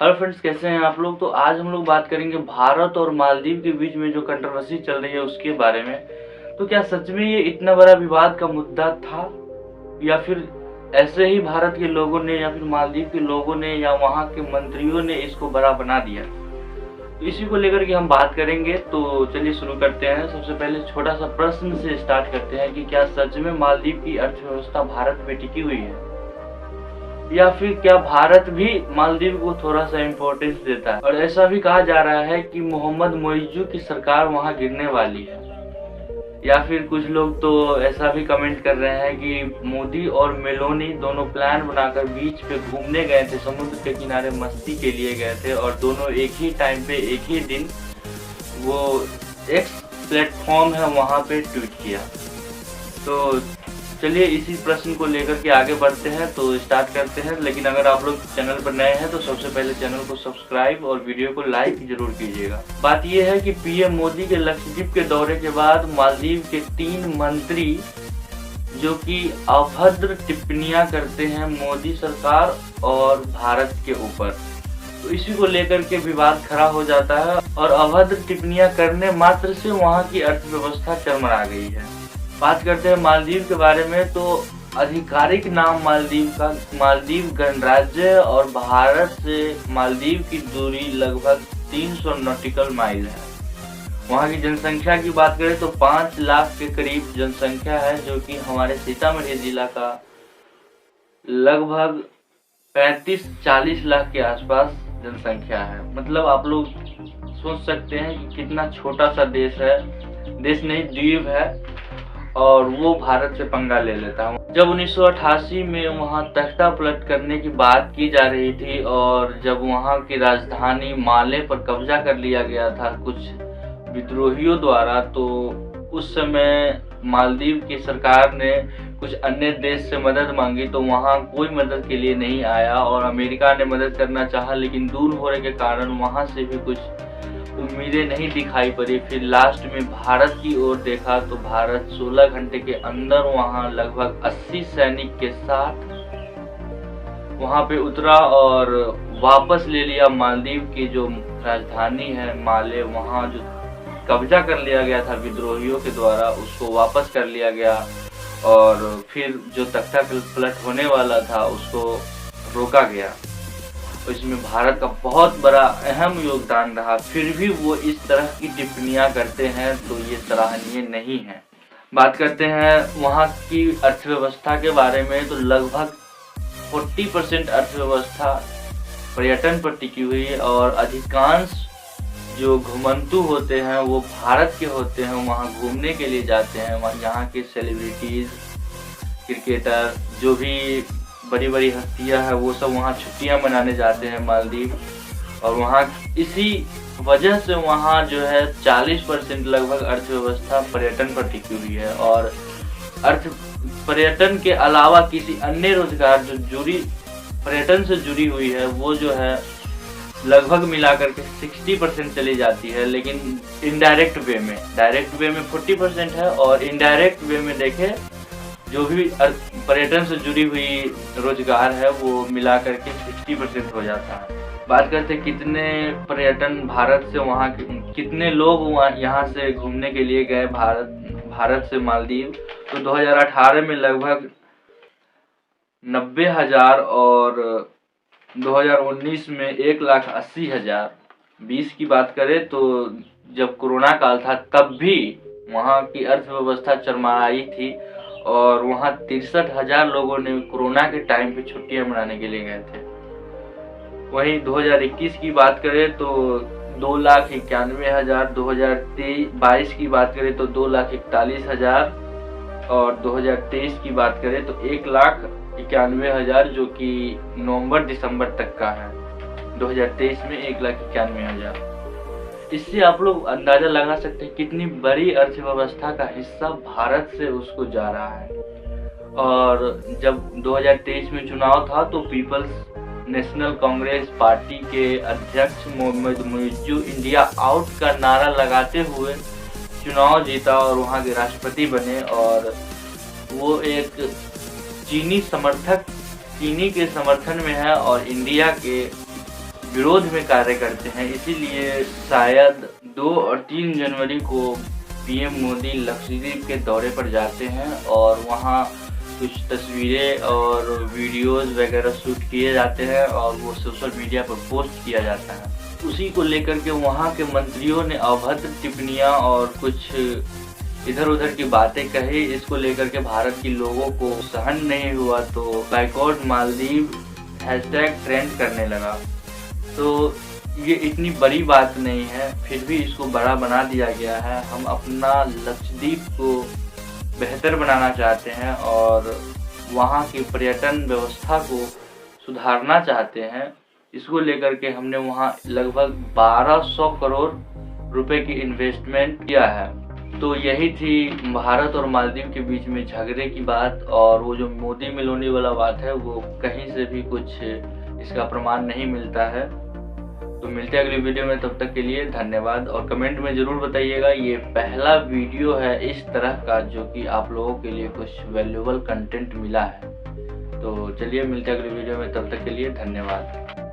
Hello friends, कैसे हैं आप लोग। तो आज हम लोग बात करेंगे भारत और मालदीव के बीच में जो कंट्रोवर्सी चल रही है उसके बारे में। तो क्या सच में ये इतना बड़ा विवाद का मुद्दा था, या फिर ऐसे ही भारत के लोगों ने या फिर मालदीव के लोगों ने या वहाँ के मंत्रियों ने इसको बड़ा बना दिया। तो इसी को लेकर के हम बात करेंगे। तो चलिए शुरू करते हैं। सबसे पहले छोटा सा प्रश्न से स्टार्ट करते हैं कि क्या सच में मालदीव की अर्थव्यवस्था भारत में टिकी हुई है, या फिर क्या भारत भी मालदीव को थोड़ा सा इम्पोर्टेंस देता है। और ऐसा भी कहा जा रहा है कि मोहम्मद मोइजू की सरकार वहां गिरने वाली है। या फिर कुछ लोग तो ऐसा भी कमेंट कर रहे हैं कि मोदी और मेलोनी दोनों प्लान बनाकर बीच पे घूमने गए थे, समुद्र के किनारे मस्ती के लिए गए थे, और दोनों एक ही टाइम पे एक ही दिन वो एक्स प्लेटफॉर्म है वहां पे ट्वीट किया। तो चलिए इसी प्रश्न को लेकर के आगे बढ़ते हैं। तो स्टार्ट करते हैं। लेकिन अगर आप लोग चैनल पर नए हैं तो सबसे पहले चैनल को सब्सक्राइब और वीडियो को लाइक जरूर कीजिएगा। बात यह है कि पीएम मोदी के लक्षद्वीप के दौरे के बाद मालदीव के 3 मंत्री जो कि अभद्र टिप्पणियां करते हैं मोदी सरकार और भारत के ऊपर, तो इसी को लेकर के विवाद खड़ा हो जाता है और अभद्र टिप्पणियां करने मात्र से वहां की अर्थव्यवस्था चरमरा गई है। बात करते हैं मालदीव के बारे में। तो आधिकारिक नाम मालदीव का मालदीव गणराज्य है और भारत से मालदीव की दूरी लगभग 300 नॉटिकल माइल है। वहाँ की जनसंख्या की बात करें तो 5 लाख के करीब जनसंख्या है, जो कि हमारे सीतामढ़ी जिला का लगभग 35-40 लाख के आसपास जनसंख्या है। मतलब आप लोग सोच सकते हैं कि कितना छोटा सा देश है, देश नहीं द्वीप है, और वो भारत से पंगा ले लेता है। जब 1988 में वहाँ तख्ता पलट करने की बात की जा रही थी और जब वहाँ की राजधानी माले पर कब्जा कर लिया गया था कुछ विद्रोहियों द्वारा, तो उस समय मालदीव की सरकार ने कुछ अन्य देश से मदद मांगी, तो वहाँ कोई मदद के लिए नहीं आया और अमेरिका ने मदद करना चाहा, लेकिन दूर होने के कारण वहाँ से भी कुछ उम्मीदें नहीं दिखाई पड़ी। फिर लास्ट में भारत की ओर देखा तो भारत 16 घंटे के अंदर वहां लगभग 80 सैनिक के साथ वहां पे उतरा और वापस ले लिया मालदीव की जो राजधानी है माले, वहां जो कब्जा कर लिया गया था विद्रोहियों के द्वारा उसको वापस कर लिया गया, और फिर जो तख्ता पलट होने वाला था उसको रोका गया। इसमें भारत का बहुत बड़ा अहम योगदान रहा। फिर भी वो इस तरह की टिप्पणियां करते हैं तो ये सराहनीय नहीं है। बात करते हैं वहाँ की अर्थव्यवस्था के बारे में। तो लगभग 40% अर्थव्यवस्था पर्यटन पर टिकी हुई है और अधिकांश जो घुमंतु होते हैं वो भारत के होते हैं, वहाँ घूमने के लिए जाते हैं। वहाँ यहाँ के सेलिब्रिटीज, क्रिकेटर, जो भी बड़ी बड़ी हस्तियां हैं वो सब वहाँ छुट्टियां मनाने जाते हैं मालदीव, और वहाँ इसी वजह से वहाँ जो है 40% लगभग अर्थव्यवस्था पर्यटन पर टिकी हुई है। और पर्यटन के अलावा किसी अन्य रोजगार जो पर्यटन से जुड़ी हुई है वो जो है लगभग मिलाकर के 60% चली जाती है। लेकिन इनडायरेक्ट वे में, डायरेक्ट वे में 40% है और इनडायरेक्ट वे में देखें जो भी पर्यटन से जुड़ी हुई रोजगार है वो मिला करके 60% हो जाता है। बात करते कितने पर्यटन भारत से वहाँ कितने लोग यहाँ से घूमने के लिए गए भारत से मालदीव। तो 2018 में लगभग 90,000 और 2019 में 1,80,000। 20 की बात करें तो जब कोरोना काल था तब भी वहाँ की अर्थव्यवस्था चरमराई थी और वहाँ 63,000 लोगों ने कोरोना के टाइम पे छुट्टियां मनाने के लिए गए थे। वहीं 2021 की बात करें तो 2,91,000, 2022 की बात करें तो 2,41,000 और 2023 की बात करें तो 1,91,000, जो कि नवंबर दिसंबर तक का है। 2023 में 1,91,000। इससे आप लोग अंदाजा लगा सकते हैं कितनी बड़ी अर्थव्यवस्था का हिस्सा भारत से उसको जा रहा है। और जब 2023 में चुनाव था तो पीपल्स नेशनल कांग्रेस पार्टी के अध्यक्ष मोहम्मद मोइजू इंडिया आउट का नारा लगाते हुए चुनाव जीता और वहां के राष्ट्रपति बने। और वो एक चीनी के समर्थन में है और इंडिया के विरोध में कार्य करते हैं। इसीलिए शायद 2 और 3 जनवरी को पीएम मोदी लक्षद्वीप के दौरे पर जाते हैं और वहाँ कुछ तस्वीरें और वीडियोस वगैरह शूट किए जाते हैं और वो सोशल मीडिया पर पोस्ट किया जाता है। उसी को लेकर के वहाँ के मंत्रियों ने अभद्र टिप्पणियाँ और कुछ इधर उधर की बातें कही। इसको लेकर के भारत के लोगों को सहन नहीं हुआ तो बाइकॉट मालदीव हैशटैग ट्रेंड करने लगा। तो ये इतनी बड़ी बात नहीं है, फिर भी इसको बड़ा बना दिया गया है। हम अपना लक्षद्वीप को बेहतर बनाना चाहते हैं और वहाँ की पर्यटन व्यवस्था को सुधारना चाहते हैं। इसको लेकर के हमने वहाँ लगभग 1200 करोड़ रुपए की इन्वेस्टमेंट किया है। तो यही थी भारत और मालदीव के बीच में झगड़े की बात। और वो जो मोदी मिलोनी वाला बात है वो कहीं से भी कुछ इसका प्रमाण नहीं मिलता है। तो मिलते हैं अगली वीडियो में, तब तक के लिए धन्यवाद। और कमेंट में ज़रूर बताइएगा, ये पहला वीडियो है इस तरह का जो कि आप लोगों के लिए कुछ वैल्यूएबल कंटेंट मिला है। तो चलिए मिलते हैं अगली वीडियो में, तब तक के लिए धन्यवाद।